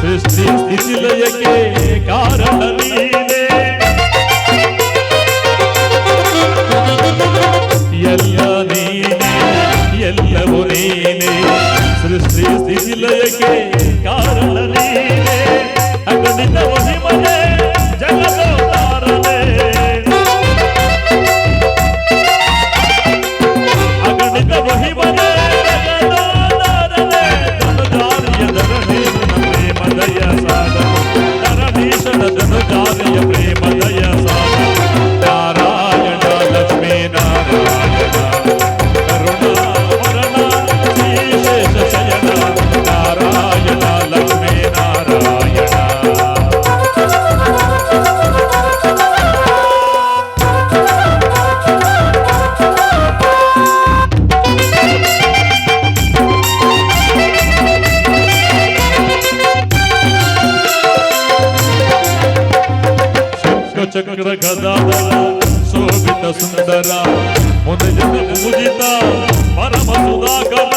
ಸೃಷ್ಟಿ ಸ್ಥಿತಿ ಲಯಕ್ಕೆ ಕಾರಣ ನೀನೇ ಎಲ್ಲ ನೀನೇ ಎಲ್ಲವೂ ನೀನೇ ಸೃಷ್ಟಿ ಸ್ಥಿತಿ ಲಯಕ್ಕೆ ಕಾರಣ ನೀನೇ ಅಗಣಿತ ಮಹಿಮನೆ ಜಗದೋತಾರನೆ ಅಗಣಿತ ಮಹಿಮನೆ ಜಗದೋತಾರನೆ ಧನುಜಾರಿಯ ಧರಣೀಶನ ಪ್ರೇಮದಯ ಸಾಧನ ಧರಣೀಶನ ಧನುಜಾರಿಯ ಪ್ರೇಮದಯ ಸಾಧನ ನಾರಾಯಣ ಲಕ್ಷ್ಮೀ ನಾರಾಯಣ ಕರುಣಾವರಣ ಶ್ರೀಶೇಷ ಶಯನ ನಾರಾಯಣ ಲಕ್ಷ್ಮೀ ನಾರಾಯಣ ಚಕ್ರ ಗದಾಧರ ಶೋಭಿತ ಸುಂದರ ಮುನಿಜನ ಪೂಜಿತ ಪರಮ ಸುಧಾಕರ